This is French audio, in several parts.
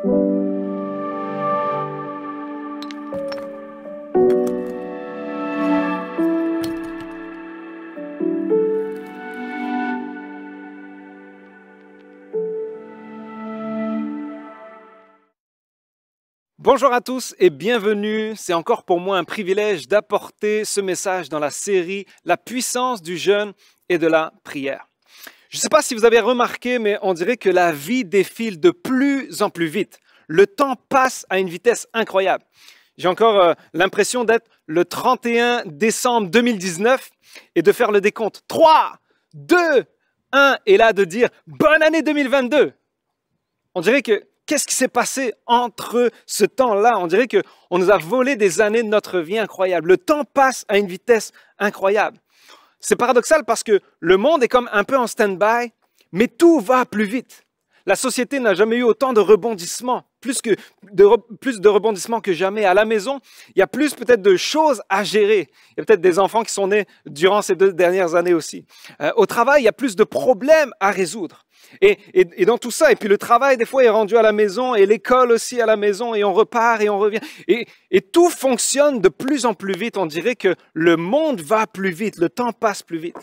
Bonjour à tous et bienvenue. C'est encore pour moi un privilège d'apporter ce message dans la série « La puissance du jeûne et de la prière ». Je ne sais pas si vous avez remarqué, mais on dirait que la vie défile de plus en plus vite. Le temps passe à une vitesse incroyable. J'ai encore l'impression d'être le 31 décembre 2019 et de faire le décompte. 3, 2, 1 et là de dire « Bonne année 2022 ». On dirait que qu'est-ce qui s'est passé entre ce temps-là? On dirait qu'on nous a volé des années de notre vie incroyable. Le temps passe à une vitesse incroyable. C'est paradoxal parce que le monde est comme un peu en stand-by, mais tout va plus vite. La société n'a jamais eu autant de rebondissements, plus de rebondissements que jamais. À la maison, il y a plus peut-être de choses à gérer. Il y a peut-être des enfants qui sont nés durant ces 2 dernières années aussi. Au travail, il y a plus de problèmes à résoudre. Et dans tout ça, et puis le travail des fois est rendu à la maison, et l'école aussi à la maison, et on repart et on revient. Et tout fonctionne de plus en plus vite. On dirait que le monde va plus vite, le temps passe plus vite.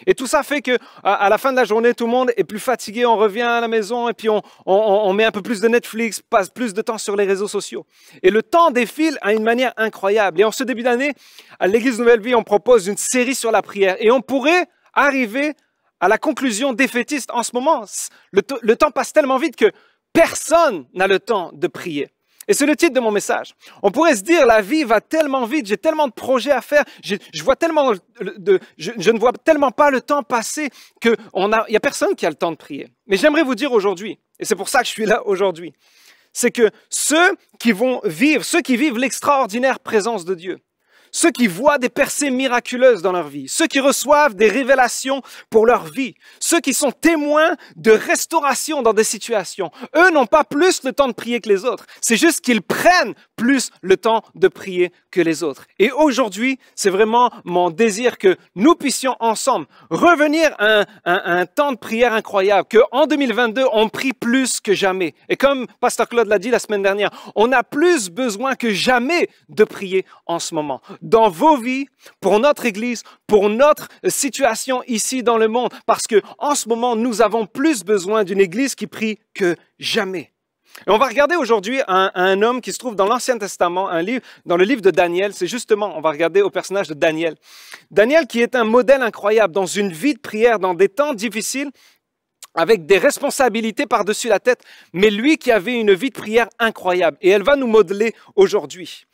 Et tout ça fait que à la fin de la journée, tout le monde est plus fatigué, on revient à la maison, et puis on met un peu plus de Netflix, passe plus de temps sur les réseaux sociaux. Et le temps défile à une manière incroyable. Et en ce début d'année, à l'Église Nouvelle Vie, on propose une série sur la prière. Et on pourrait arriver à la conclusion défaitiste en ce moment. Le temps passe tellement vite que personne n'a le temps de prier. Et c'est le titre de mon message. On pourrait se dire, la vie va tellement vite, j'ai tellement de projets à faire, je ne vois tellement pas le temps passer qu'il n'y a personne qui a le temps de prier. Mais j'aimerais vous dire aujourd'hui, et c'est pour ça que je suis là aujourd'hui, c'est que ceux qui vivent l'extraordinaire présence de Dieu, ceux qui voient des percées miraculeuses dans leur vie, ceux qui reçoivent des révélations pour leur vie, ceux qui sont témoins de restauration dans des situations, eux n'ont pas plus le temps de prier que les autres. C'est juste qu'ils prennent plus le temps de prier que les autres. Et aujourd'hui, c'est vraiment mon désir que nous puissions ensemble revenir à un temps de prière incroyable, qu'en 2022, on prie plus que jamais. Et comme Pasteur Claude l'a dit la semaine dernière, on a plus besoin que jamais de prier en ce moment. Dans vos vies, pour notre Église, pour notre situation ici dans le monde, parce que en ce moment, nous avons plus besoin d'une Église qui prie que jamais. Et on va regarder aujourd'hui un homme qui se trouve dans l'Ancien Testament, dans le livre de Daniel. C'est justement, on va regarder au personnage de Daniel. Daniel qui est un modèle incroyable dans une vie de prière, dans des temps difficiles, avec des responsabilités par-dessus la tête, mais lui qui avait une vie de prière incroyable. Et elle va nous modeler aujourd'hui.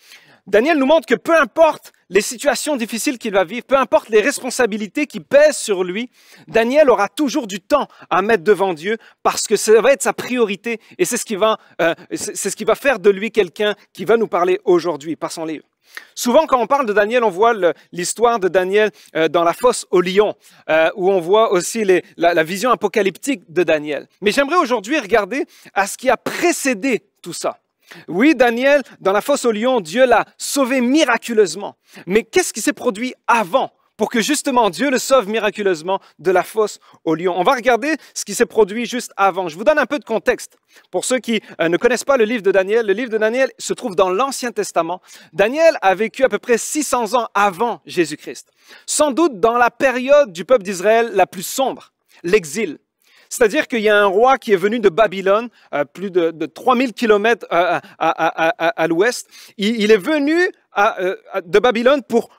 Daniel nous montre que peu importe les situations difficiles qu'il va vivre, peu importe les responsabilités qui pèsent sur lui, Daniel aura toujours du temps à mettre devant Dieu parce que ça va être sa priorité et c'est ce qui va faire de lui quelqu'un qui va nous parler aujourd'hui par son livre. Souvent, quand on parle de Daniel, on voit l'histoire de Daniel dans la fosse au lion, où on voit aussi la vision apocalyptique de Daniel. Mais j'aimerais aujourd'hui regarder à ce qui a précédé tout ça. Oui, Daniel, dans la fosse au lion, Dieu l'a sauvé miraculeusement. Mais qu'est-ce qui s'est produit avant pour que justement Dieu le sauve miraculeusement de la fosse au lion? On va regarder ce qui s'est produit juste avant. Je vous donne un peu de contexte. Pour ceux qui ne connaissent pas le livre de Daniel se trouve dans l'Ancien Testament. Daniel a vécu à peu près 600 ans avant Jésus-Christ. Sans doute dans la période du peuple d'Israël la plus sombre, l'exil. C'est-à-dire qu'il y a un roi qui est venu de Babylone, plus de 3000 kilomètres à l'ouest. Il est venu de Babylone pour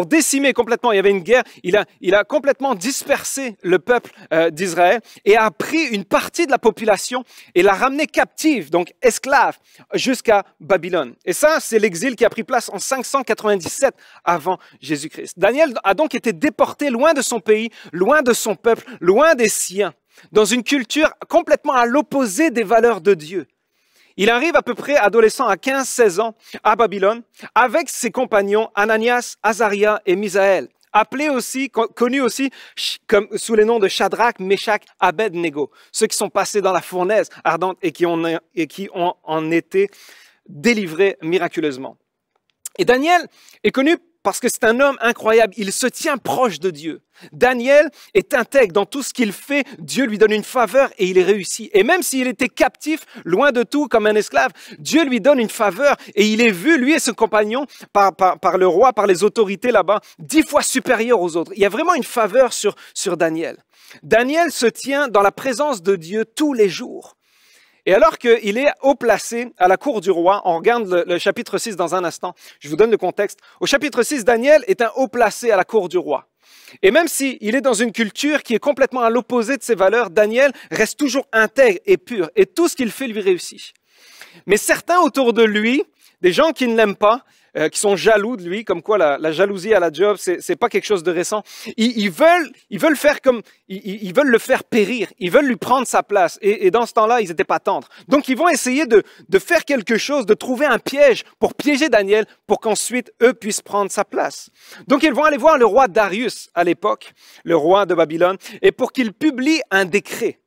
décimer complètement. Il y avait une guerre. Il a complètement dispersé le peuple d'Israël et a pris une partie de la population et l'a ramené captive, donc esclave, jusqu'à Babylone. Et ça, c'est l'exil qui a pris place en 597 avant Jésus-Christ. Daniel a donc été déporté loin de son pays, loin de son peuple, loin des siens, dans une culture complètement à l'opposé des valeurs de Dieu. Il arrive à peu près adolescent à 15-16 ans à Babylone avec ses compagnons Ananias, Azaria et Misaël, connus aussi comme sous les noms de Shadrach, Meshach, Abed-Nego, ceux qui sont passés dans la fournaise ardente et qui ont en été délivrés miraculeusement. Et Daniel est connu parce que c'est un homme incroyable. Il se tient proche de Dieu. Daniel est intègre dans tout ce qu'il fait. Dieu lui donne une faveur et il est réussi. Et même s'il était captif, loin de tout, comme un esclave, Dieu lui donne une faveur et il est vu, lui et son compagnon, par le roi, par les autorités là-bas, 10 fois supérieur aux autres. Il y a vraiment une faveur sur Daniel. Daniel se tient dans la présence de Dieu tous les jours. Et alors qu'il est haut placé à la cour du roi, on regarde le chapitre 6 dans un instant, je vous donne le contexte. Au chapitre 6, Daniel est un haut placé à la cour du roi. Et même s'il est dans une culture qui est complètement à l'opposé de ses valeurs, Daniel reste toujours intègre et pur. Et tout ce qu'il fait lui réussit. Mais certains autour de lui, des gens qui ne l'aiment pas, qui sont jaloux de lui, comme quoi la jalousie à la job, c'est pas quelque chose de récent. Ils veulent faire comme, ils veulent le faire périr. Ils veulent lui prendre sa place. Et dans ce temps-là, ils n'étaient pas tendres. Donc, ils vont essayer de faire quelque chose, de trouver un piège pour piéger Daniel, pour qu'ensuite, eux puissent prendre sa place. Donc, ils vont aller voir le roi Darius à l'époque, le roi de Babylone, et pour qu'il publie un décret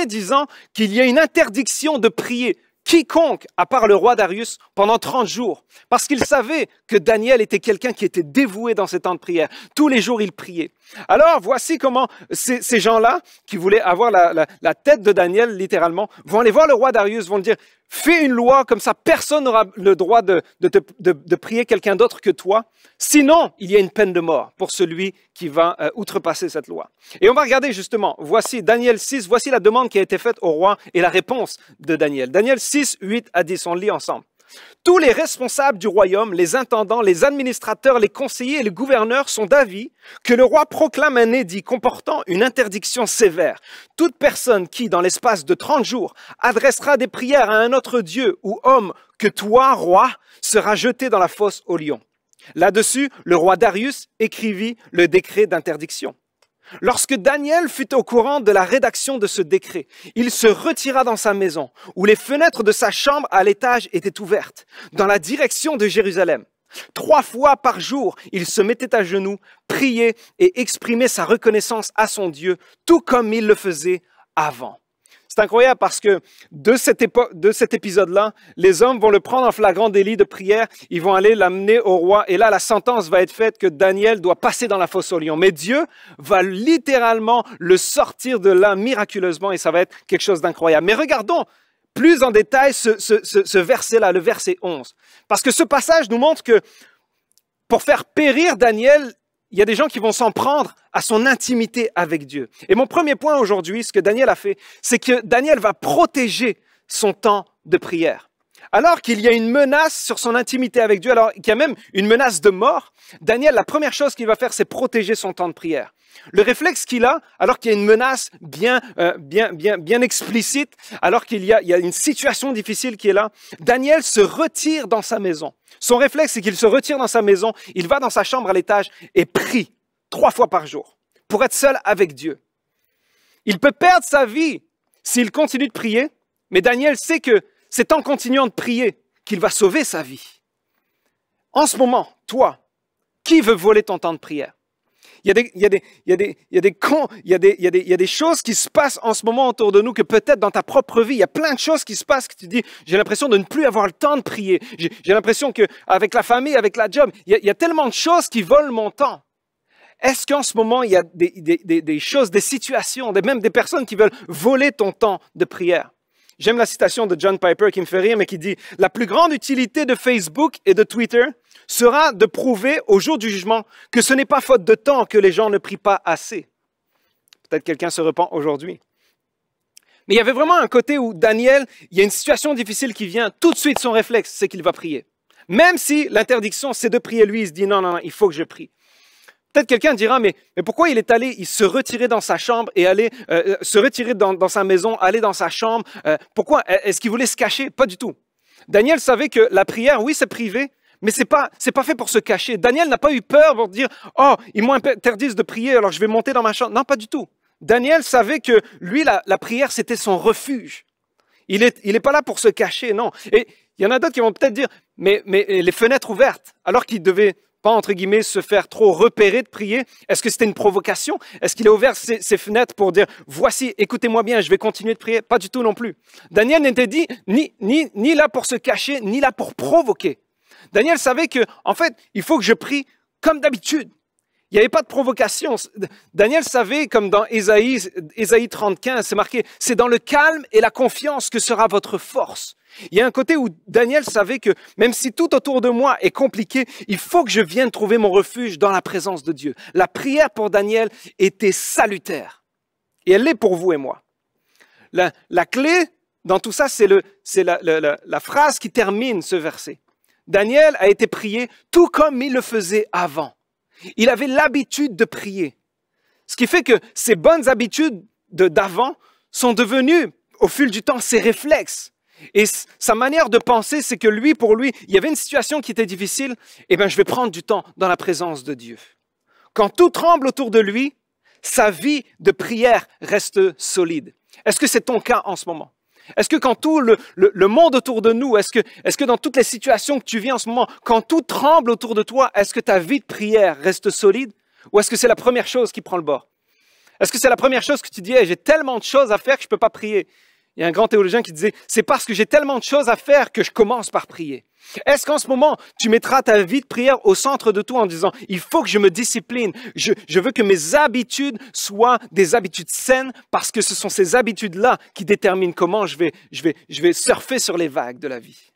disant qu'il y a une interdiction de prier quiconque, à part le roi Darius, pendant 30 jours, parce qu'il savait que Daniel était quelqu'un qui était dévoué dans ses temps de prière. Tous les jours, il priait. Alors, voici comment ces gens-là, qui voulaient avoir la tête de Daniel, littéralement, vont aller voir le roi Darius, vont lui dire, fais une loi, comme ça, personne n'aura le droit de prier quelqu'un d'autre que toi. Sinon, il y a une peine de mort pour celui qui va outrepasser cette loi. Et on va regarder justement, voici Daniel 6, voici la demande qui a été faite au roi et la réponse de Daniel. Daniel 6, 8 à 10, on le lit ensemble. Tous les responsables du royaume, les intendants, les administrateurs, les conseillers et les gouverneurs sont d'avis que le roi proclame un édit comportant une interdiction sévère. Toute personne qui, dans l'espace de 30 jours, adressera des prières à un autre Dieu ou homme que toi, roi, sera jeté dans la fosse aux lions. Là-dessus, le roi Darius écrivit le décret d'interdiction. Lorsque Daniel fut au courant de la rédaction de ce décret, il se retira dans sa maison, où les fenêtres de sa chambre à l'étage étaient ouvertes, dans la direction de Jérusalem. 3 fois par jour, il se mettait à genoux, priait et exprimait sa reconnaissance à son Dieu, tout comme il le faisait avant. C'est incroyable parce que de cet épisode-là, les hommes vont le prendre en flagrant délit de prière, ils vont aller l'amener au roi et là, la sentence va être faite que Daniel doit passer dans la fosse aux lions. Mais Dieu va littéralement le sortir de là miraculeusement et ça va être quelque chose d'incroyable. Mais regardons plus en détail ce verset-là, le verset 11. Parce que ce passage nous montre que pour faire périr Daniel, il y a des gens qui vont s'en prendre à son intimité avec Dieu. Et mon premier point aujourd'hui, ce que Daniel a fait, c'est que Daniel va protéger son temps de prière. Alors qu'il y a une menace sur son intimité avec Dieu, alors qu'il y a même une menace de mort, Daniel, la première chose qu'il va faire, c'est protéger son temps de prière. Le réflexe qu'il a, alors qu'il y a une menace bien explicite, alors qu'il y a une situation difficile qui est là, Daniel se retire dans sa maison. Son réflexe, c'est qu'il se retire dans sa maison, il va dans sa chambre à l'étage et prie 3 fois par jour pour être seul avec Dieu. Il peut perdre sa vie s'il continue de prier, mais Daniel sait que c'est en continuant de prier qu'il va sauver sa vie. En ce moment, toi, qui veut voler ton temps de prière? Il y a des choses qui se passent en ce moment autour de nous que peut-être dans ta propre vie, il y a plein de choses qui se passent que tu dis, j'ai l'impression de ne plus avoir le temps de prier. J'ai l'impression qu'avec la famille, avec la job, il y a tellement de choses qui volent mon temps. Est-ce qu'en ce moment, il y a des choses, des situations, même des personnes qui veulent voler ton temps de prière? J'aime la citation de John Piper qui me fait rire, mais qui dit « La plus grande utilité de Facebook et de Twitter sera de prouver au jour du jugement que ce n'est pas faute de temps que les gens ne prient pas assez. » Peut-être quelqu'un se repent aujourd'hui. Mais il y avait vraiment un côté où Daniel, il y a une situation difficile qui vient, tout de suite son réflexe, c'est qu'il va prier. Même si l'interdiction, c'est de prier, lui, il se dit « Non, il faut que je prie. » Peut-être quelqu'un dira, mais pourquoi il est allé, il se retirer dans sa chambre et aller se retirer dans sa maison, aller dans sa chambre? Pourquoi? Est-ce qu'il voulait se cacher? Pas du tout. Daniel savait que la prière, oui, c'est privé, mais c'est pas fait pour se cacher. Daniel n'a pas eu peur pour dire, oh, ils m'interdisent de prier, alors je vais monter dans ma chambre. Non, pas du tout. Daniel savait que lui, la prière, c'était son refuge. Il est pas là pour se cacher, non. Et il y en a d'autres qui vont peut-être dire, mais les fenêtres ouvertes, alors qu'il devait pas, entre guillemets, se faire trop repérer de prier. Est-ce que c'était une provocation? Est-ce qu'il a ouvert ses fenêtres pour dire, voici, écoutez-moi bien, je vais continuer de prier? Pas du tout non plus. Daniel n'était dit ni là pour se cacher, ni là pour provoquer. Daniel savait que, en fait, il faut que je prie comme d'habitude. Il n'y avait pas de provocation. Daniel savait, comme dans Ésaïe 30:15, c'est marqué, c'est dans le calme et la confiance que sera votre force. Il y a un côté où Daniel savait que même si tout autour de moi est compliqué, il faut que je vienne trouver mon refuge dans la présence de Dieu. La prière pour Daniel était salutaire. Et elle l'est pour vous et moi. La clé dans tout ça, c'est la phrase qui termine ce verset. Daniel a été prié tout comme il le faisait avant. Il avait l'habitude de prier. Ce qui fait que ces bonnes habitudes d'avant sont devenues, au fil du temps, ses réflexes. Et sa manière de penser, c'est que lui, pour lui, il y avait une situation qui était difficile, eh bien, je vais prendre du temps dans la présence de Dieu. Quand tout tremble autour de lui, sa vie de prière reste solide. Est-ce que c'est ton cas en ce moment? Est-ce que quand tout le monde autour de nous, est-ce que dans toutes les situations que tu vis en ce moment, quand tout tremble autour de toi, est-ce que ta vie de prière reste solide? Ou est-ce que c'est la première chose qui prend le bord? Est-ce que c'est la première chose que tu dis, hey, j'ai tellement de choses à faire que je ne peux pas prier? Il y a un grand théologien qui disait, c'est parce que j'ai tellement de choses à faire que je commence par prier. Est-ce qu'en ce moment, tu mettras ta vie de prière au centre de tout en disant, il faut que je me discipline, je veux que mes habitudes soient des habitudes saines parce que ce sont ces habitudes-là qui déterminent comment je vais surfer sur les vagues de la vie.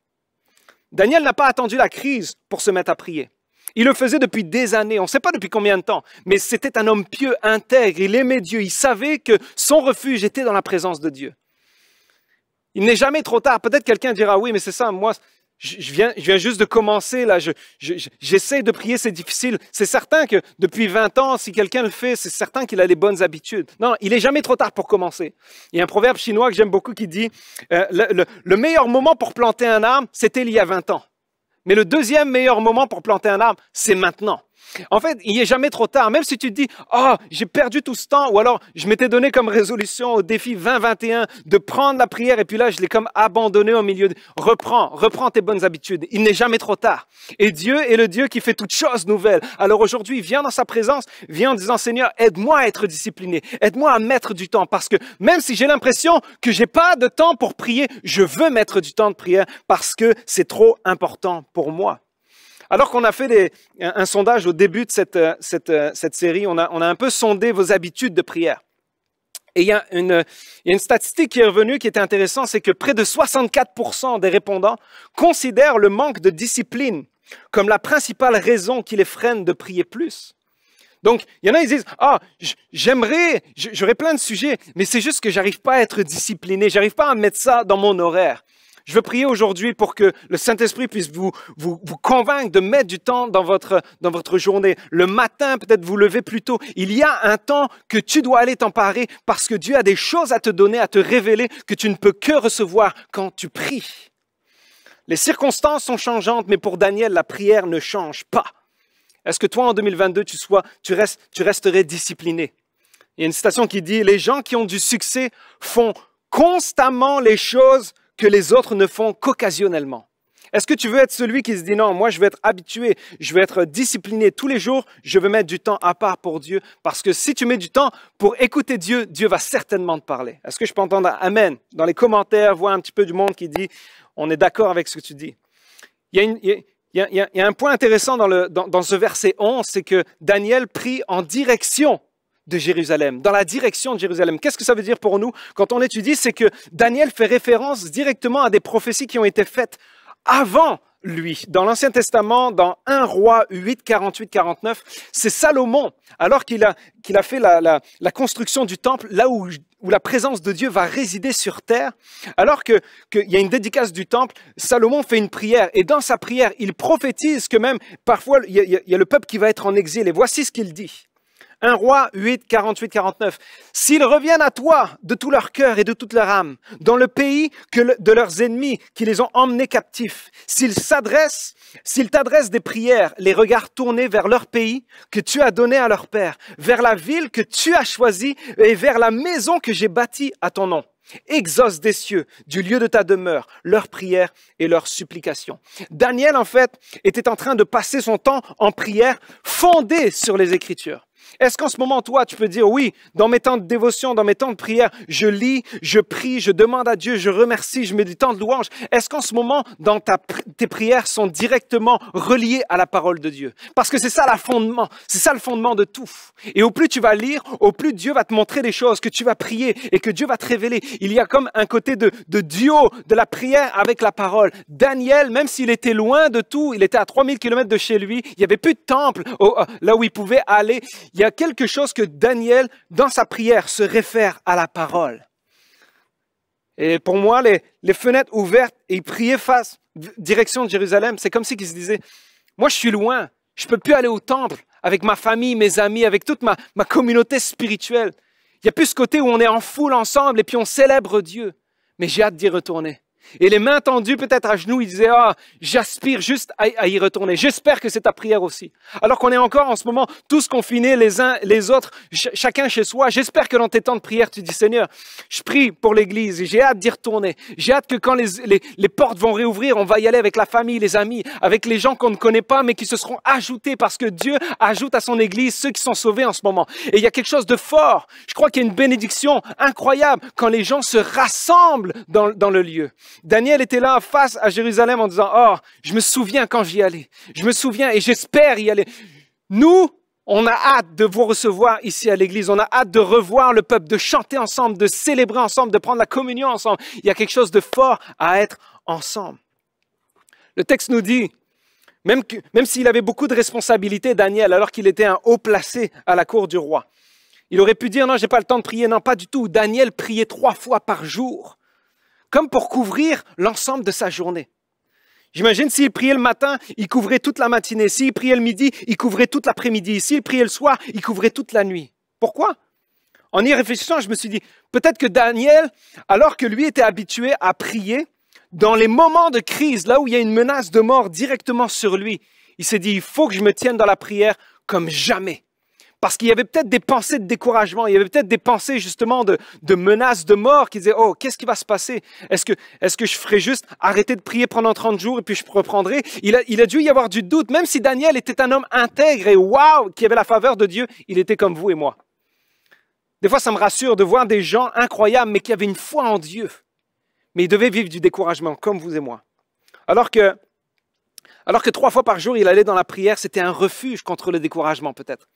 Daniel n'a pas attendu la crise pour se mettre à prier. Il le faisait depuis des années, on ne sait pas depuis combien de temps, mais c'était un homme pieux, intègre, il aimait Dieu, il savait que son refuge était dans la présence de Dieu. Il n'est jamais trop tard. Peut-être quelqu'un dira, oui, mais c'est ça, moi, je viens juste de commencer, là, j'essaie de prier, c'est difficile. C'est certain que depuis 20 ans, si quelqu'un le fait, c'est certain qu'il a les bonnes habitudes. Non, il n'est jamais trop tard pour commencer. Il y a un proverbe chinois que j'aime beaucoup qui dit, le meilleur moment pour planter un arbre, c'était il y a 20 ans. Mais le deuxième meilleur moment pour planter un arbre, c'est maintenant. En fait, il n'est jamais trop tard. Même si tu te dis, oh, j'ai perdu tout ce temps, ou alors je m'étais donné comme résolution au défi 2021 de prendre la prière et puis là, je l'ai comme abandonné au milieu. Reprends tes bonnes habitudes. Il n'est jamais trop tard. Et Dieu est le Dieu qui fait toutes choses nouvelles. Alors aujourd'hui, viens dans sa présence, viens en disant, Seigneur, aide-moi à être discipliné, aide-moi à mettre du temps parce que même si j'ai l'impression que j'ai pas de temps pour prier, je veux mettre du temps de prière parce que c'est trop important pour moi. Alors qu'on a fait un sondage au début de cette série, on a un peu sondé vos habitudes de prière. Et il y a une statistique qui est revenue qui était intéressante, c'est que près de 64% des répondants considèrent le manque de discipline comme la principale raison qui les freine de prier plus. Donc, il y en a, ils disent, j'aurais plein de sujets, mais c'est juste que j'arrive pas à être discipliné, j'arrive pas à mettre ça dans mon horaire. Je veux prier aujourd'hui pour que le Saint-Esprit puisse vous convaincre de mettre du temps dans votre journée. Le matin, peut-être vous levez plus tôt. Il y a un temps que tu dois aller t'emparer parce que Dieu a des choses à te donner, à te révéler que tu ne peux que recevoir quand tu pries. Les circonstances sont changeantes, mais pour Daniel, la prière ne change pas. Est-ce que toi, en 2022, tu resterais discipliné? Il y a une citation qui dit « Les gens qui ont du succès font constamment les choses que les autres ne font qu'occasionnellement. » Est-ce que tu veux être celui qui se dit non, moi je vais être habitué, je vais être discipliné tous les jours, je veux mettre du temps à part pour Dieu parce que si tu mets du temps pour écouter Dieu, Dieu va certainement te parler. Est-ce que je peux entendre Amen? Dans les commentaires, voir un petit peu du monde qui dit on est d'accord avec ce que tu dis. Il y a un point intéressant dans ce verset 11, c'est que Daniel prie en direction de Jérusalem, dans la direction de Jérusalem. Qu'est-ce que ça veut dire pour nous? Quand on étudie, c'est que Daniel fait référence directement à des prophéties qui ont été faites avant lui. Dans l'Ancien Testament, dans 1 Roi 8, 48-49, c'est Salomon, alors qu'il a fait la construction du temple, là où la présence de Dieu va résider sur terre, alors qu'il y a une dédicace du temple, Salomon fait une prière, et dans sa prière, il prophétise que même, parfois, il y a le peuple qui va être en exil, et voici ce qu'il dit. 1 Roi 8, 48-49. « S'ils reviennent à toi de tout leur cœur et de toute leur âme, dans le pays de leurs ennemis qui les ont emmenés captifs, s'ils t'adressent des prières, les regards tournés vers leur pays que tu as donné à leur père, vers la ville que tu as choisie et vers la maison que j'ai bâtie à ton nom. Exauce des cieux, du lieu de ta demeure, leurs prières et leurs supplications. » Daniel, en fait, était en train de passer son temps en prière fondée sur les Écritures. Est-ce qu'en ce moment, toi, tu peux dire, oui, dans mes temps de dévotion, dans mes temps de prière, je lis, je prie, je demande à Dieu, je remercie, je mets du temps de louange. Est-ce qu'en ce moment, tes prières sont directement reliées à la parole de Dieu? Parce que c'est ça le fondement de tout. Et au plus tu vas lire, au plus Dieu va te montrer des choses, que tu vas prier et que Dieu va te révéler. Il y a comme un côté de duo de la prière avec la parole. Daniel, même s'il était loin de tout, il était à 3000 km de chez lui, il n'y avait plus de temple là où il pouvait aller. Il y a quelque chose que Daniel, dans sa prière, se réfère à la parole. Et pour moi, les fenêtres ouvertes, et il priait direction de Jérusalem, c'est comme si il se disait, moi je suis loin, je ne peux plus aller au temple avec ma famille, mes amis, avec toute ma communauté spirituelle. Il n'y a plus ce côté où on est en foule ensemble et puis on célèbre Dieu. Mais j'ai hâte d'y retourner. Et les mains tendues, peut-être à genoux, il disait, j'aspire juste à y retourner. J'espère que c'est ta prière aussi. Alors qu'on est encore en ce moment tous confinés les uns les autres, chacun chez soi. J'espère que dans tes temps de prière, tu dis, Seigneur, je prie pour l'Église et j'ai hâte d'y retourner. J'ai hâte que quand les portes vont réouvrir, on va y aller avec la famille, les amis, avec les gens qu'on ne connaît pas, mais qui se seront ajoutés parce que Dieu ajoute à son Église ceux qui sont sauvés en ce moment. Et il y a quelque chose de fort. Je crois qu'il y a une bénédiction incroyable quand les gens se rassemblent dans le lieu. Daniel était là face à Jérusalem en disant, je me souviens quand j'y allais. Je me souviens et j'espère y aller. Nous, on a hâte de vous recevoir ici à l'église. On a hâte de revoir le peuple, de chanter ensemble, de célébrer ensemble, de prendre la communion ensemble. Il y a quelque chose de fort à être ensemble. Le texte nous dit, même s'il avait beaucoup de responsabilités, Daniel, alors qu'il était un haut placé à la cour du roi, il aurait pu dire, non, j'ai pas le temps de prier. Non, pas du tout. Daniel priait 3 fois par jour, comme pour couvrir l'ensemble de sa journée. J'imagine s'il priait le matin, il couvrait toute la matinée. S'il priait le midi, il couvrait toute l'après-midi. S'il priait le soir, il couvrait toute la nuit. Pourquoi? En y réfléchissant, je me suis dit, peut-être que Daniel, alors que lui était habitué à prier, dans les moments de crise, là où il y a une menace de mort directement sur lui, il s'est dit, il faut que je me tienne dans la prière comme jamais. Parce qu'il y avait peut-être des pensées de découragement, il y avait peut-être des pensées justement de menaces de mort qui disaient, qu'est-ce qui va se passer? Est-ce que je ferai juste arrêter de prier pendant 30 jours et puis je reprendrai? Il a dû y avoir du doute, même si Daniel était un homme intègre et qui avait la faveur de Dieu, il était comme vous et moi. Des fois, ça me rassure de voir des gens incroyables, mais qui avaient une foi en Dieu. Mais ils devaient vivre du découragement, comme vous et moi. Alors que 3 fois par jour, il allait dans la prière, c'était un refuge contre le découragement peut-être.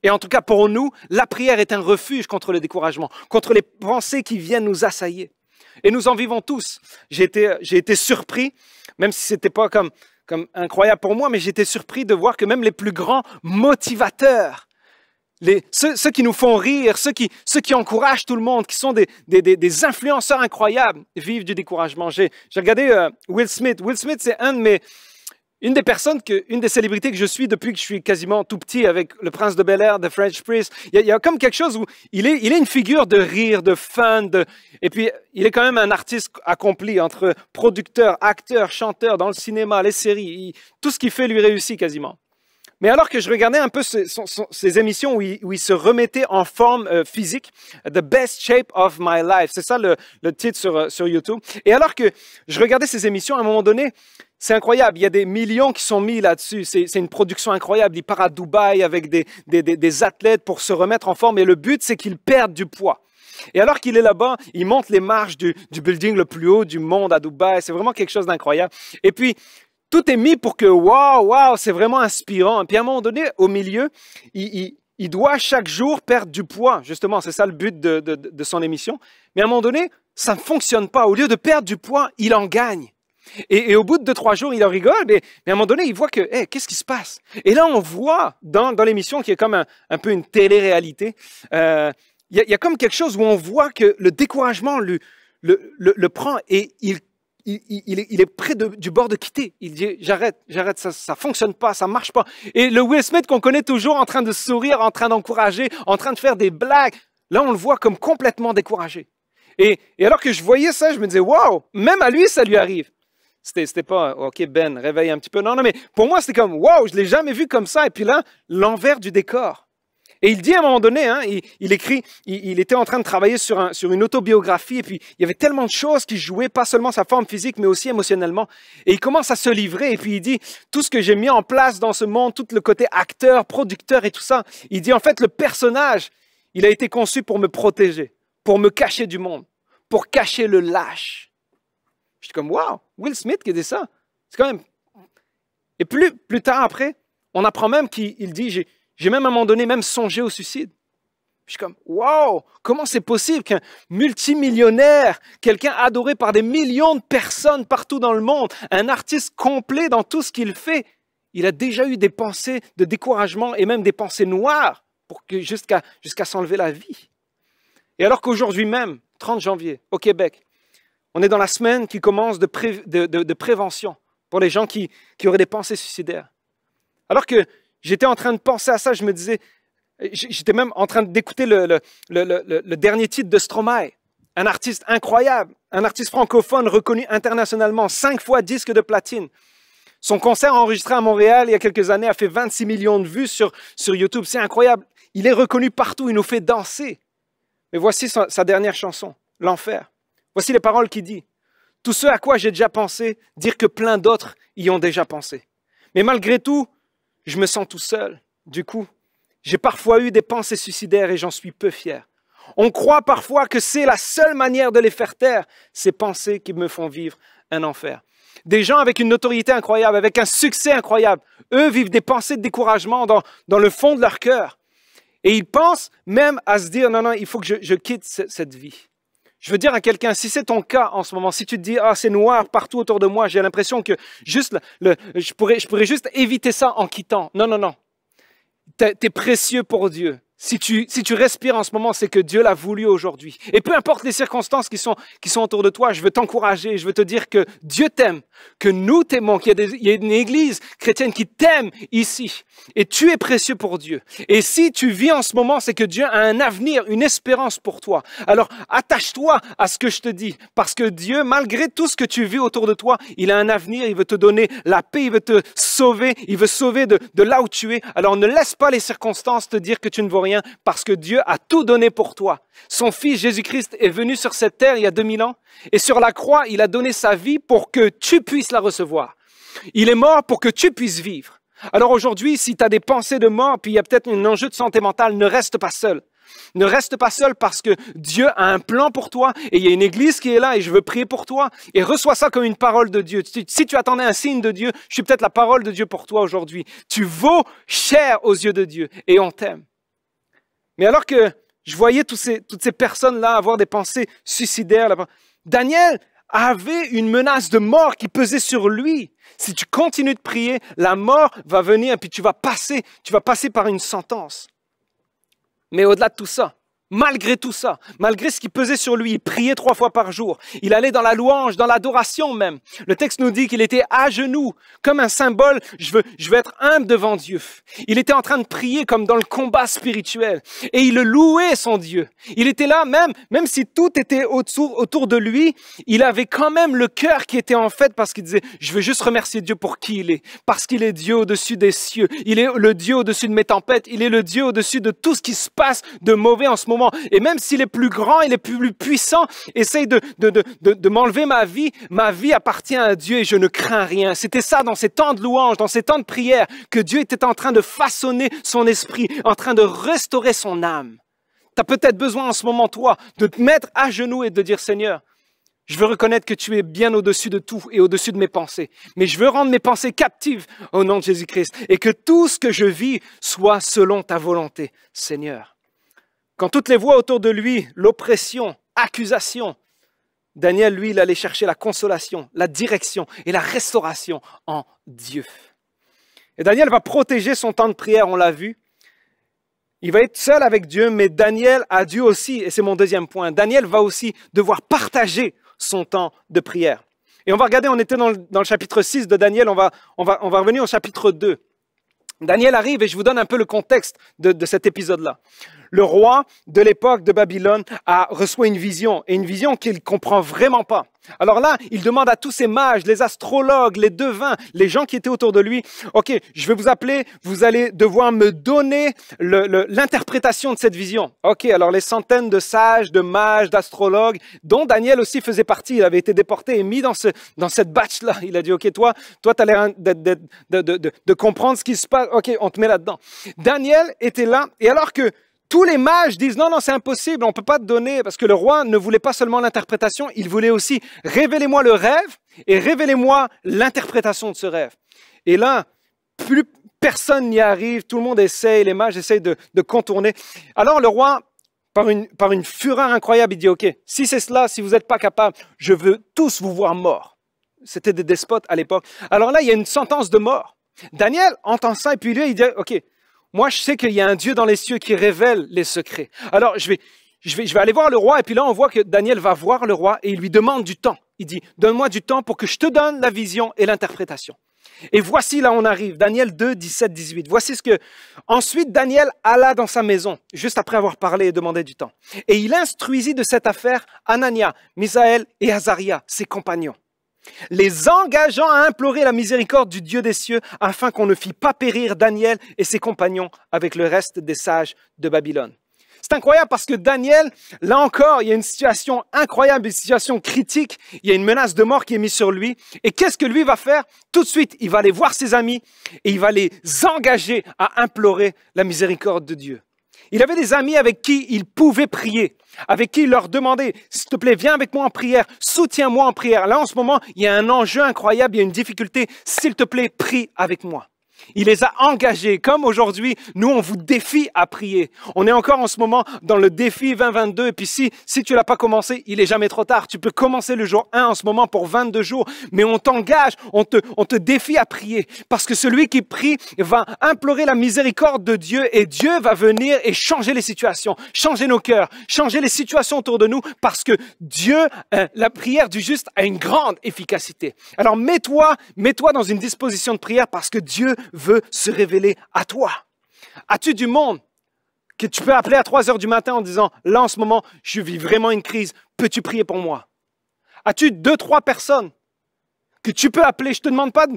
Et en tout cas, pour nous, la prière est un refuge contre le découragement, contre les pensées qui viennent nous assaillir. Et nous en vivons tous. J'ai été surpris, même si ce n'était pas comme incroyable pour moi, mais j'ai été surpris de voir que même les plus grands motivateurs, ceux qui nous font rire, ceux qui encouragent tout le monde, qui sont des influenceurs incroyables, vivent du découragement. J'ai regardé Will Smith. Will Smith, c'est une des célébrités que je suis depuis que je suis quasiment tout petit avec le Prince de Bel-Air, The Fresh Prince. Il y a comme quelque chose où il est une figure de rire, de fun, et puis il est quand même un artiste accompli entre producteur, acteur, chanteur dans le cinéma, les séries. Tout ce qu'il fait lui réussit quasiment. Mais alors que je regardais un peu ces émissions où il se remettait en forme physique, The Best Shape of My Life, c'est ça le titre sur YouTube. Et alors que je regardais ces émissions, à un moment donné, c'est incroyable, il y a des millions qui sont mis là-dessus, c'est une production incroyable. Il part à Dubaï avec des athlètes pour se remettre en forme et le but, c'est qu'ils perdent du poids. Et alors qu'il est là-bas, il monte les marches du building le plus haut du monde à Dubaï, c'est vraiment quelque chose d'incroyable. Et puis, tout est mis pour que, waouh, c'est vraiment inspirant. Et puis à un moment donné, au milieu, il doit chaque jour perdre du poids. Justement, c'est ça le but de son émission. Mais à un moment donné, ça ne fonctionne pas. Au lieu de perdre du poids, il en gagne. Et au bout de 2-3 jours, il en rigole, mais à un moment donné, il voit que, qu'est-ce qui se passe? Et là, on voit dans l'émission, qui est comme un peu une télé-réalité, il y a comme quelque chose où on voit que le découragement le prend et il est près du bord de quitter. Il dit, j'arrête, ça fonctionne pas, ça marche pas. Et le Will Smith qu'on connaît toujours en train de sourire, en train d'encourager, en train de faire des blagues, là, on le voit comme complètement découragé. Et alors que je voyais ça, je me disais, waouh, même à lui, ça lui arrive. C'était pas, OK, Ben, réveille un petit peu. Non, mais pour moi, c'était comme, waouh, je l'ai jamais vu comme ça. Et puis là, l'envers du décor. Et il dit à un moment donné, hein, il écrit, il était en train de travailler sur une autobiographie, et puis il y avait tellement de choses qui jouaient, pas seulement sa forme physique, mais aussi émotionnellement. Et il commence à se livrer, et puis il dit, tout ce que j'ai mis en place dans ce monde, tout le côté acteur, producteur et tout ça, il dit en fait, le personnage, il a été conçu pour me protéger, pour me cacher du monde, pour cacher le lâche. Je suis comme, wow, Will Smith qui dit ça. C'est quand même... Et plus tard après, on apprend même qu'il dit, j'ai même à un moment donné même songé au suicide. Je suis comme, wow, comment c'est possible qu'un multimillionnaire, quelqu'un adoré par des millions de personnes partout dans le monde, un artiste complet dans tout ce qu'il fait, il a déjà eu des pensées de découragement et même des pensées noires jusqu'à s'enlever la vie. Et alors qu'aujourd'hui même, 30 janvier, au Québec, on est dans la semaine qui commence de prévention pour les gens qui auraient des pensées suicidaires. Alors que j'étais en train de penser à ça, je me disais, j'étais même en train d'écouter le dernier titre de Stromae, un artiste incroyable, un artiste francophone reconnu internationalement, 5 fois disque de platine. Son concert enregistré à Montréal il y a quelques années a fait 26 millions de vues sur YouTube. C'est incroyable. Il est reconnu partout, il nous fait danser. Mais voici sa dernière chanson, L'Enfer. Voici les paroles qu'il dit. Tout ce à quoi j'ai déjà pensé, dire que plein d'autres y ont déjà pensé. Mais malgré tout, je me sens tout seul. Du coup, j'ai parfois eu des pensées suicidaires et j'en suis peu fier. On croit parfois que c'est la seule manière de les faire taire, ces pensées qui me font vivre un enfer. Des gens avec une notoriété incroyable, avec un succès incroyable, eux vivent des pensées de découragement dans le fond de leur cœur. Et ils pensent même à se dire, non, il faut que je quitte cette vie. Je veux dire à quelqu'un, si c'est ton cas en ce moment, si tu te dis, ah, c'est noir partout autour de moi, j'ai l'impression que juste je pourrais juste éviter ça en quittant. Non. T'es précieux pour Dieu. Si tu respires en ce moment, c'est que Dieu l'a voulu aujourd'hui. Et peu importe les circonstances qui sont autour de toi, je veux t'encourager, je veux te dire que Dieu t'aime, que nous t'aimons, qu'il y a une église chrétienne qui t'aime ici. Et tu es précieux pour Dieu. Et si tu vis en ce moment, c'est que Dieu a un avenir, une espérance pour toi. Alors attache-toi à ce que je te dis, parce que Dieu, malgré tout ce que tu vis autour de toi, il a un avenir, il veut te donner la paix, il veut te sauver, il veut sauver de là où tu es. Alors ne laisse pas les circonstances te dire que tu ne vaux rien, parce que Dieu a tout donné pour toi. Son Fils Jésus-Christ est venu sur cette terre il y a 2000 ans et sur la croix, il a donné sa vie pour que tu puisses la recevoir. Il est mort pour que tu puisses vivre. Alors aujourd'hui, si tu as des pensées de mort, puis il y a peut-être un enjeu de santé mentale, ne reste pas seul. Ne reste pas seul parce que Dieu a un plan pour toi et il y a une église qui est là et je veux prier pour toi et reçois ça comme une parole de Dieu. Si tu attendais un signe de Dieu, je suis peut-être la parole de Dieu pour toi aujourd'hui. Tu vaux cher aux yeux de Dieu et on t'aime. Mais alors que je voyais toutes ces personnes-là avoir des pensées suicidaires, Daniel avait une menace de mort qui pesait sur lui. Si tu continues de prier, la mort va venir et puis tu vas passer par une sentence. Mais au-delà de tout ça, malgré tout ça, malgré ce qui pesait sur lui, il priait 3 fois par jour. Il allait dans la louange, dans l'adoration même. Le texte nous dit qu'il était à genoux, comme un symbole. Je veux être humble devant Dieu. Il était en train de prier comme dans le combat spirituel. Et il louait son Dieu. Il était là, même si tout était autour de lui, il avait quand même le cœur qui était en fête parce qu'il disait, je veux juste remercier Dieu pour qui il est. Parce qu'il est Dieu au-dessus des cieux. Il est le Dieu au-dessus de mes tempêtes. Il est le Dieu au-dessus de tout ce qui se passe de mauvais en ce moment. Et même s'il est plus grand, il est plus puissant, essaye de m'enlever ma vie appartient à Dieu et je ne crains rien. C'était ça dans ces temps de louange, dans ces temps de prière, que Dieu était en train de façonner son esprit, en train de restaurer son âme. Tu as peut-être besoin en ce moment, toi, de te mettre à genoux et de dire, Seigneur, je veux reconnaître que tu es bien au-dessus de tout et au-dessus de mes pensées. Mais je veux rendre mes pensées captives au nom de Jésus-Christ et que tout ce que je vis soit selon ta volonté, Seigneur. Quand toutes les voix autour de lui, l'oppression, accusation, Daniel, lui, il allait chercher la consolation, la direction et la restauration en Dieu. Et Daniel va protéger son temps de prière, on l'a vu. Il va être seul avec Dieu, mais Daniel a Dieu aussi, et c'est mon deuxième point. Daniel va aussi devoir partager son temps de prière. Et on va regarder, on était dans le chapitre 6 de Daniel, on va revenir au chapitre 2. Daniel arrive et je vous donne un peu le contexte de cet épisode-là. le roi de l'époque de Babylone reçoit une vision, et une vision qu'il ne comprend vraiment pas. Alors là, il demande à tous ces mages, les astrologues, les devins, les gens qui étaient autour de lui, « Ok, je vais vous appeler, vous allez devoir me donner l'interprétation de cette vision. » Ok, alors les centaines de sages, de mages, d'astrologues, dont Daniel aussi faisait partie, il avait été déporté et mis dans cette batch-là. Il a dit, « Ok, toi tu as l'air de comprendre ce qui se passe, ok, on te met là-dedans. » Daniel était là, et alors que tous les mages disent non, c'est impossible, on ne peut pas te donner, parce que le roi ne voulait pas seulement l'interprétation, il voulait aussi révélez-moi le rêve et révélez-moi l'interprétation de ce rêve. Et là, plus personne n'y arrive, tout le monde essaye, les mages essayent de contourner. Alors le roi, par une fureur incroyable, il dit ok, si c'est cela, si vous n'êtes pas capable, je veux tous vous voir morts. C'était des despotes à l'époque. Alors là, il y a une sentence de mort. Daniel entend ça et puis lui, il dit ok, moi, je sais qu'il y a un Dieu dans les cieux qui révèle les secrets. Alors, je vais aller voir le roi. Et puis là, on voit que Daniel va voir le roi et il lui demande du temps. Il dit, donne-moi du temps pour que je te donne la vision et l'interprétation. Et voici là, on arrive. Daniel 2, 17, 18. Voici ce que... Ensuite, Daniel alla dans sa maison, juste après avoir parlé et demandé du temps. Et il instruisit de cette affaire Anania, Misaël et Azaria, ses compagnons, les engageant à implorer la miséricorde du Dieu des cieux afin qu'on ne fît pas périr Daniel et ses compagnons avec le reste des sages de Babylone. C'est incroyable parce que Daniel, là encore, il y a une situation incroyable, une situation critique. Il y a une menace de mort qui est mise sur lui. Et qu'est-ce que lui va faire? Tout de suite, il va aller voir ses amis et il va les engager à implorer la miséricorde de Dieu. Il avait des amis avec qui il pouvait prier, avec qui il leur demandait, s'il te plaît, viens avec moi en prière, soutiens-moi en prière. Là, en ce moment, il y a un enjeu incroyable, il y a une difficulté, s'il te plaît, prie avec moi. Il les a engagés, comme aujourd'hui, nous, on vous défie à prier. On est encore en ce moment dans le défi 2022, et puis si tu l'as pas commencé, il est jamais trop tard. Tu peux commencer le jour 1 en ce moment pour 22 jours, mais on t'engage, on te défie à prier, parce que celui qui prie va implorer la miséricorde de Dieu, et Dieu va venir et changer les situations, changer nos cœurs, changer les situations autour de nous, parce que Dieu, la prière du juste a une grande efficacité. Alors mets-toi dans une disposition de prière, parce que Dieu veut se révéler à toi. As-tu du monde que tu peux appeler à 3 heures du matin en disant, là en ce moment, je vis vraiment une crise, peux-tu prier pour moi? As-tu 2-3 personnes que tu peux appeler? Je ne te demande pas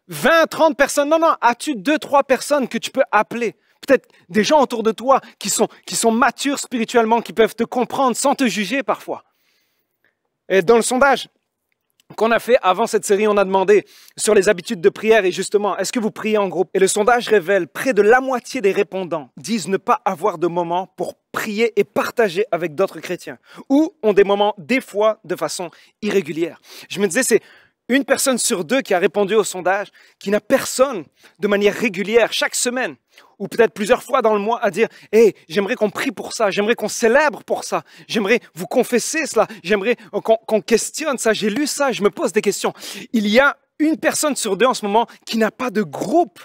20-30 personnes, non, as-tu 2-3 personnes que tu peux appeler? Peut-être des gens autour de toi qui sont matures spirituellement, qui peuvent te comprendre sans te juger parfois. Et dans le sondage qu'on a fait avant cette série, on a demandé sur les habitudes de prière et justement, est-ce que vous priez en groupe? Et le sondage révèle, près de la moitié des répondants disent ne pas avoir de moments pour prier et partager avec d'autres chrétiens ou ont des moments, des fois, de façon irrégulière. Je me disais, c'est une personne sur 2 qui a répondu au sondage qui n'a personne de manière régulière chaque semaine ou peut-être plusieurs fois dans le mois à dire « Hey, j'aimerais qu'on prie pour ça, j'aimerais qu'on célèbre pour ça, j'aimerais vous confesser cela, j'aimerais qu'on questionne ça, j'ai lu ça, je me pose des questions. » Il y a une personne sur 2 en ce moment qui n'a pas de groupe.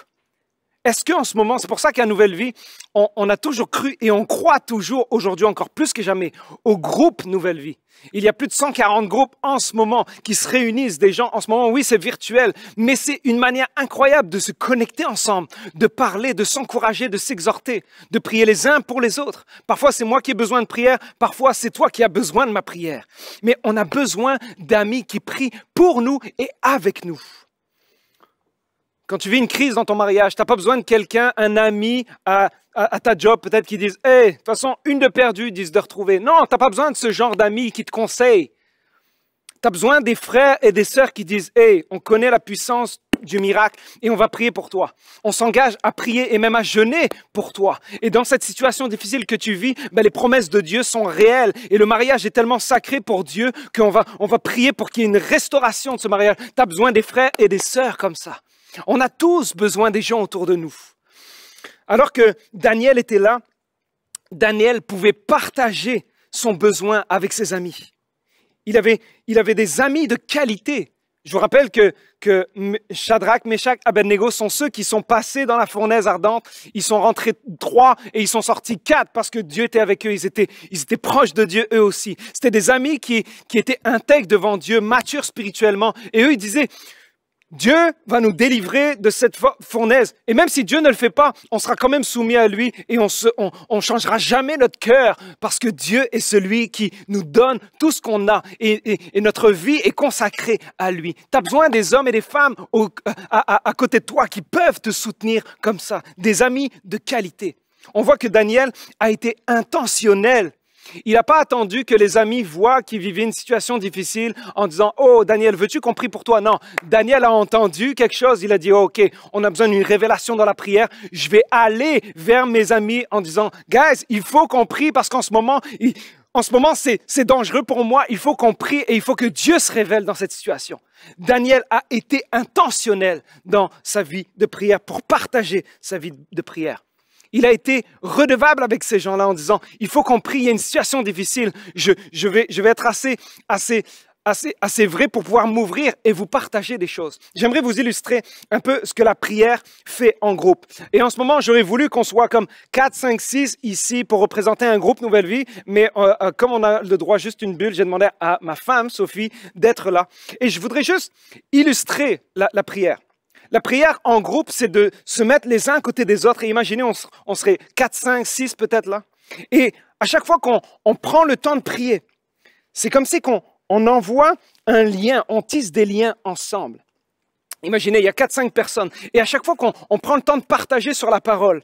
Est-ce qu'en ce moment, c'est pour ça qu'à Nouvelle Vie, on a toujours cru et on croit toujours aujourd'hui encore plus que jamais au groupe Nouvelle Vie. Il y a plus de 140 groupes en ce moment qui se réunissent, des gens en ce moment, oui c'est virtuel, mais c'est une manière incroyable de se connecter ensemble, de parler, de s'encourager, de s'exhorter, de prier les uns pour les autres. Parfois c'est moi qui ai besoin de prière, parfois c'est toi qui as besoin de ma prière. Mais on a besoin d'amis qui prient pour nous et avec nous. Quand tu vis une crise dans ton mariage, tu n'as pas besoin de quelqu'un, un ami à ta job, peut-être qui disent « Hey, de toute façon, une de perdue, disent de retrouver. » Non, tu n'as pas besoin de ce genre d'amis qui te conseillent. Tu as besoin des frères et des sœurs qui disent « Hey, on connaît la puissance du miracle et on va prier pour toi. » On s'engage à prier et même à jeûner pour toi. Et dans cette situation difficile que tu vis, les promesses de Dieu sont réelles et le mariage est tellement sacré pour Dieu qu'on va prier pour qu'il y ait une restauration de ce mariage. Tu as besoin des frères et des sœurs comme ça. On a tous besoin des gens autour de nous. Alors que Daniel était là, Daniel pouvait partager son besoin avec ses amis. Il avait des amis de qualité. Je vous rappelle que Shadrach, Meshach, Abednego sont ceux qui sont passés dans la fournaise ardente. Ils sont rentrés 3 et ils sont sortis 4 parce que Dieu était avec eux. Ils étaient proches de Dieu eux aussi. C'était des amis qui étaient intègres devant Dieu, matures spirituellement. Et eux, ils disaient... Dieu va nous délivrer de cette fournaise. Et même si Dieu ne le fait pas, on sera quand même soumis à lui et on changera jamais notre cœur parce que Dieu est celui qui nous donne tout ce qu'on a et notre vie est consacrée à lui. Tu as besoin des hommes et des femmes à côté de toi qui peuvent te soutenir comme ça, des amis de qualité. On voit que Daniel a été intentionnel. Il n'a pas attendu que les amis voient qu'il vivait une situation difficile en disant « Oh, Daniel, veux-tu qu'on prie pour toi? » Non, Daniel a entendu quelque chose. Il a dit oh, « OK, on a besoin d'une révélation dans la prière. Je vais aller vers mes amis en disant « Guys, il faut qu'on prie parce qu'en ce moment, c'est dangereux pour moi. Il faut qu'on prie et il faut que Dieu se révèle dans cette situation. » Daniel a été intentionnel dans sa vie de prière pour partager sa vie de prière. Il a été redevable avec ces gens-là en disant, il faut qu'on prie, il y a une situation difficile, je vais être assez vrai pour pouvoir m'ouvrir et vous partager des choses. J'aimerais vous illustrer un peu ce que la prière fait en groupe. Et en ce moment, j'aurais voulu qu'on soit comme 4, 5, 6 ici pour représenter un groupe Nouvelle Vie, mais comme on a le droit juste une bulle, j'ai demandé à ma femme, Sophie, d'être là. Et je voudrais juste illustrer la prière. La prière en groupe, c'est de se mettre les uns à côté des autres. Et imaginez, on serait 4, 5, 6 peut-être là. Et à chaque fois qu'on prend le temps de prier, c'est comme si on envoie un lien, on tisse des liens ensemble. Imaginez, il y a 4, 5 personnes. Et à chaque fois qu'on prend le temps de partager sur la parole,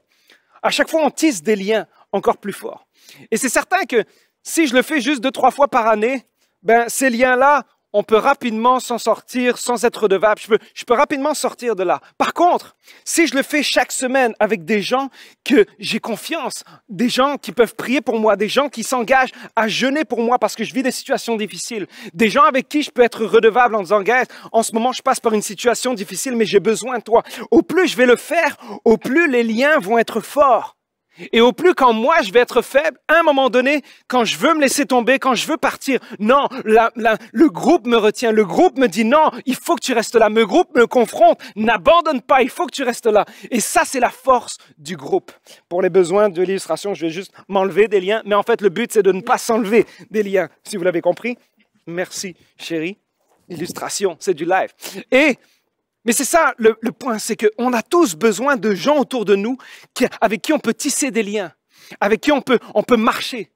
à chaque fois on tisse des liens encore plus forts. Et c'est certain que si je le fais juste 2, 3 fois par année, ben ces liens-là, on peut rapidement s'en sortir sans être redevable. Je peux rapidement sortir de là. Par contre, si je le fais chaque semaine avec des gens que j'ai confiance, des gens qui peuvent prier pour moi, des gens qui s'engagent à jeûner pour moi parce que je vis des situations difficiles, des gens avec qui je peux être redevable en disant, gars, en ce moment, je passe par une situation difficile, mais j'ai besoin de toi. Au plus je vais le faire, au plus les liens vont être forts. Et au plus quand moi je vais être faible, à un moment donné, quand je veux me laisser tomber, quand je veux partir, non, le groupe me retient, le groupe me dit non, il faut que tu restes là, le groupe me confronte, n'abandonne pas, il faut que tu restes là. Et ça, c'est la force du groupe. Pour les besoins de l'illustration, je vais juste m'enlever des liens, mais en fait, le but, c'est de ne pas s'enlever des liens, si vous l'avez compris. Merci, chérie. Illustration, c'est du live. Mais c'est ça le point, c'est qu'on a tous besoin de gens autour de nous avec qui on peut tisser des liens, avec qui on peut marcher.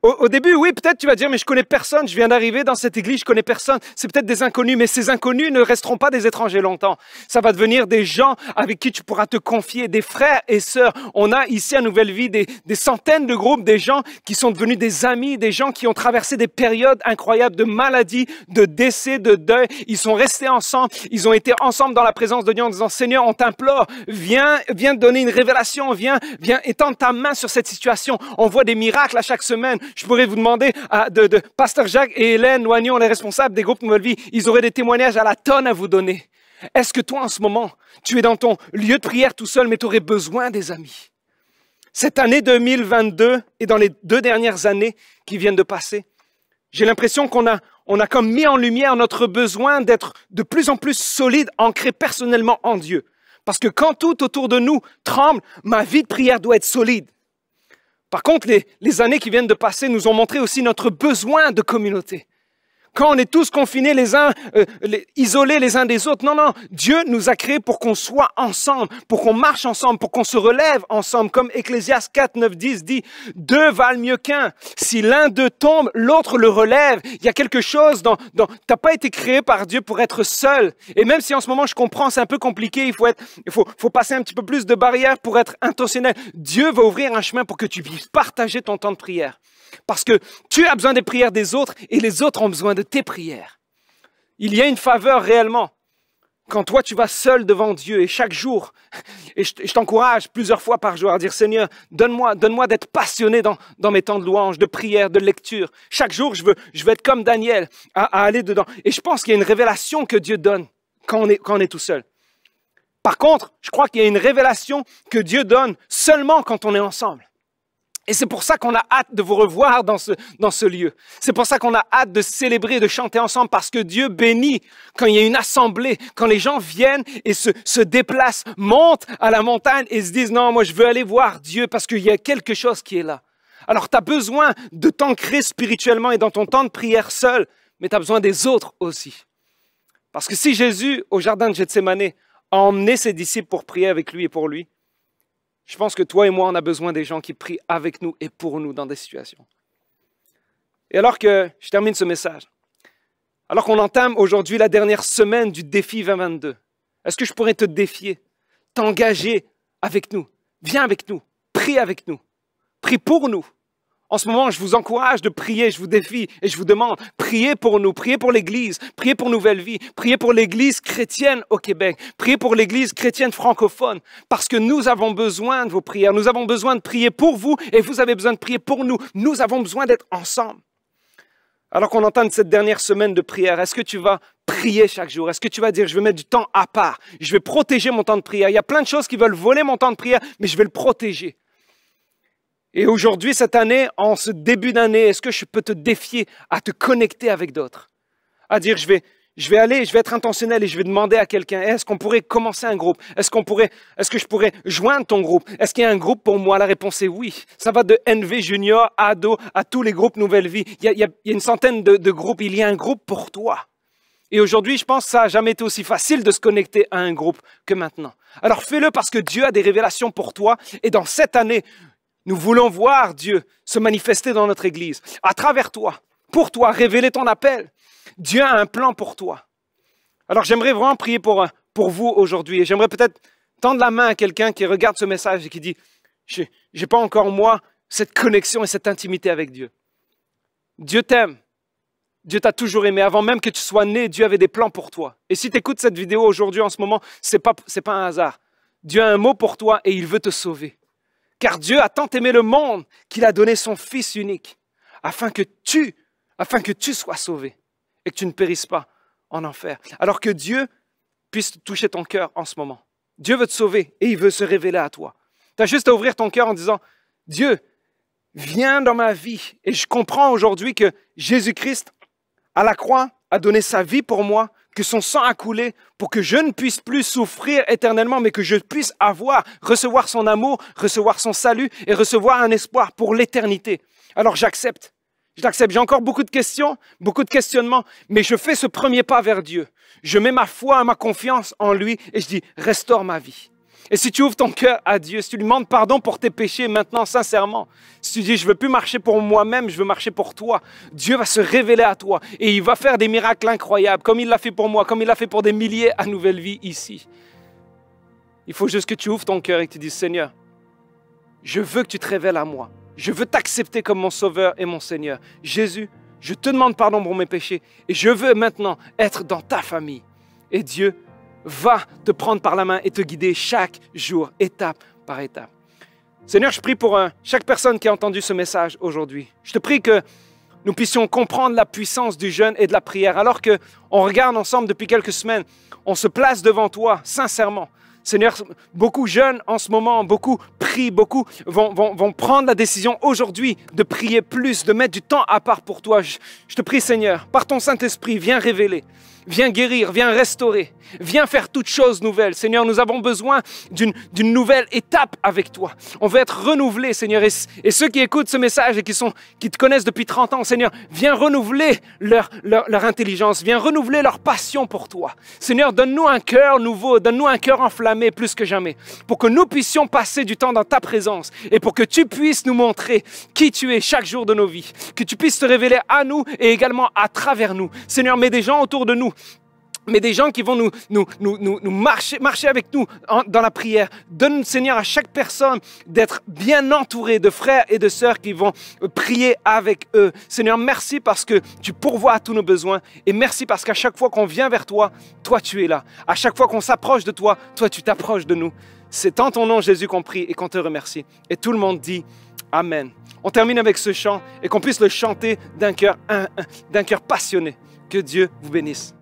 Au début, oui, peut-être tu vas dire, mais je connais personne, je viens d'arriver dans cette église, je connais personne. C'est peut-être des inconnus, mais ces inconnus ne resteront pas des étrangers longtemps. Ça va devenir des gens avec qui tu pourras te confier, des frères et sœurs. On a ici à Nouvelle Vie des centaines de groupes, des gens qui sont devenus des amis, des gens qui ont traversé des périodes incroyables de maladie, de décès, de deuil. Ils sont restés ensemble, ils ont été ensemble dans la présence de Dieu en disant, Seigneur, on t'implore, viens donner une révélation, viens étendre ta main sur cette situation. On voit des miracles à chaque semaine. Je pourrais vous demander de Pasteur Jacques et Hélène Loignon, les responsables des groupes Nouvelle Vie, ils auraient des témoignages à la tonne à vous donner. Est-ce que toi, en ce moment, tu es dans ton lieu de prière tout seul, mais tu aurais besoin des amis? Cette année 2022 et dans les 2 dernières années qui viennent de passer, j'ai l'impression qu'on a comme mis en lumière notre besoin d'être de plus en plus solide, ancré personnellement en Dieu. Parce que quand tout autour de nous tremble, ma vie de prière doit être solide. Par contre, les années qui viennent de passer nous ont montré aussi notre besoin de communauté. Quand on est tous confinés isolés les uns des autres, non, Dieu nous a créés pour qu'on soit ensemble, pour qu'on marche ensemble, pour qu'on se relève ensemble. Comme Ecclésiaste 4, 9, 10 dit, 2 valent mieux qu'un. Si l'un d'eux tombe, l'autre le relève. Il y a quelque chose t'as pas été créé par Dieu pour être seul. Et même si en ce moment je comprends, c'est un peu compliqué, il faut passer un petit peu plus de barrières pour être intentionnel. Dieu va ouvrir un chemin pour que tu puisses partager ton temps de prière. Parce que tu as besoin des prières des autres et les autres ont besoin de tes prières. Il y a une faveur réellement quand toi tu vas seul devant Dieu et chaque jour, et je t'encourage plusieurs fois par jour à dire Seigneur, donne-moi d'être passionné dans mes temps de louange, de prière, de lecture. Chaque jour, je veux être comme Daniel, à aller dedans. Et je pense qu'il y a une révélation que Dieu donne quand on est tout seul. Par contre, je crois qu'il y a une révélation que Dieu donne seulement quand on est ensemble. Et c'est pour ça qu'on a hâte de vous revoir dans ce lieu. C'est pour ça qu'on a hâte de célébrer, de chanter ensemble, parce que Dieu bénit quand il y a une assemblée, quand les gens viennent et se déplacent, montent à la montagne et se disent « Non, moi je veux aller voir Dieu parce qu'il y a quelque chose qui est là. » Alors tu as besoin de t'ancrer spirituellement et dans ton temps de prière seul, mais tu as besoin des autres aussi. Parce que si Jésus, au jardin de Gethsémane, a emmené ses disciples pour prier avec lui et pour lui, je pense que toi et moi, on a besoin des gens qui prient avec nous et pour nous dans des situations. Et alors que je termine ce message, alors qu'on entame aujourd'hui la dernière semaine du défi 2022, est-ce que je pourrais te défier, t'engager avec nous? Viens avec nous, prie avec nous, prie pour nous. En ce moment, je vous encourage de prier, je vous défie et je vous demande, priez pour nous, priez pour l'Église, priez pour Nouvelle Vie, priez pour l'Église chrétienne au Québec, priez pour l'Église chrétienne francophone, parce que nous avons besoin de vos prières, nous avons besoin de prier pour vous et vous avez besoin de prier pour nous. Nous avons besoin d'être ensemble. Alors qu'on entame cette dernière semaine de prière, est-ce que tu vas prier chaque jour? Est-ce que tu vas dire, je vais mettre du temps à part, je vais protéger mon temps de prière? Il y a plein de choses qui veulent voler mon temps de prière, mais je vais le protéger. Et aujourd'hui, cette année, en ce début d'année, est-ce que je peux te défier à te connecter avec d'autres? À dire, je vais être intentionnel et je vais demander à quelqu'un, est-ce qu'on pourrait commencer un groupe? Est-ce que je pourrais joindre ton groupe? Est-ce qu'il y a un groupe pour moi? La réponse est oui. Ça va de NV Junior, Ado, à tous les groupes Nouvelle Vie. Il y a une centaine de groupes. Il y a un groupe pour toi. Et aujourd'hui, je pense que ça n'a jamais été aussi facile de se connecter à un groupe que maintenant. Alors fais-le parce que Dieu a des révélations pour toi. Et dans cette année, nous voulons voir Dieu se manifester dans notre Église, à travers toi, pour toi, révéler ton appel. Dieu a un plan pour toi. Alors j'aimerais vraiment prier pour vous aujourd'hui. Et j'aimerais peut-être tendre la main à quelqu'un qui regarde ce message et qui dit, je n'ai pas encore moi cette connexion et cette intimité avec Dieu. Dieu t'aime. Dieu t'a toujours aimé. Avant même que tu sois né, Dieu avait des plans pour toi. Et si tu écoutes cette vidéo aujourd'hui, en ce moment, ce n'est pas un hasard. Dieu a un mot pour toi et il veut te sauver. Car Dieu a tant aimé le monde qu'il a donné son Fils unique afin que tu sois sauvé et que tu ne périsses pas en enfer. Alors que Dieu puisse toucher ton cœur en ce moment. Dieu veut te sauver et il veut se révéler à toi. Tu as juste à ouvrir ton cœur en disant, Dieu, viens dans ma vie. Et je comprends aujourd'hui que Jésus-Christ, à la croix, a donné sa vie pour moi, que son sang a coulé pour que je ne puisse plus souffrir éternellement, mais que je puisse recevoir son amour, recevoir son salut et recevoir un espoir pour l'éternité. Alors j'accepte. J'ai encore beaucoup de questions, beaucoup de questionnements, mais je fais ce premier pas vers Dieu. Je mets ma foi, ma confiance en lui et je dis, restaure ma vie. Et si tu ouvres ton cœur à Dieu, si tu lui demandes pardon pour tes péchés maintenant, sincèrement, si tu dis, je ne veux plus marcher pour moi-même, je veux marcher pour toi, Dieu va se révéler à toi et il va faire des miracles incroyables, comme il l'a fait pour moi, comme il l'a fait pour des milliers à Nouvelle Vie ici. Il faut juste que tu ouvres ton cœur et que tu dises, Seigneur, je veux que tu te révèles à moi. Je veux t'accepter comme mon Sauveur et mon Seigneur. Jésus, je te demande pardon pour mes péchés et je veux maintenant être dans ta famille. Et Dieu va te prendre par la main et te guider chaque jour, étape par étape. Seigneur, je prie pour chaque personne qui a entendu ce message aujourd'hui. Je te prie que nous puissions comprendre la puissance du jeûne et de la prière. Alors qu'on regarde ensemble depuis quelques semaines, on se place devant toi, sincèrement. Seigneur, beaucoup jeûnent en ce moment, beaucoup prient, beaucoup vont prendre la décision aujourd'hui de prier plus, de mettre du temps à part pour toi. Je te prie, Seigneur, par ton Saint-Esprit, viens révéler. Viens guérir, viens restaurer, viens faire toutes choses nouvelles. Seigneur, nous avons besoin d'une nouvelle étape avec toi. On veut être renouvelés, Seigneur. Et ceux qui écoutent ce message et qui te connaissent depuis 30 ans, Seigneur, viens renouveler leur intelligence, viens renouveler leur passion pour toi. Seigneur, donne-nous un cœur nouveau, donne-nous un cœur enflammé plus que jamais, pour que nous puissions passer du temps dans ta présence et pour que tu puisses nous montrer qui tu es chaque jour de nos vies, que tu puisses te révéler à nous et également à travers nous. Seigneur, mets des gens autour de nous, mais des gens qui vont nous marcher avec nous dans la prière. Donne, Seigneur, à chaque personne d'être bien entourée de frères et de sœurs qui vont prier avec eux. Seigneur, merci parce que tu pourvois à tous nos besoins et merci parce qu'à chaque fois qu'on vient vers toi, toi tu es là. À chaque fois qu'on s'approche de toi, toi tu t'approches de nous. C'est en ton nom, Jésus, qu'on prie et qu'on te remercie. Et tout le monde dit Amen. On termine avec ce chant et qu'on puisse le chanter d'un cœur passionné. Que Dieu vous bénisse.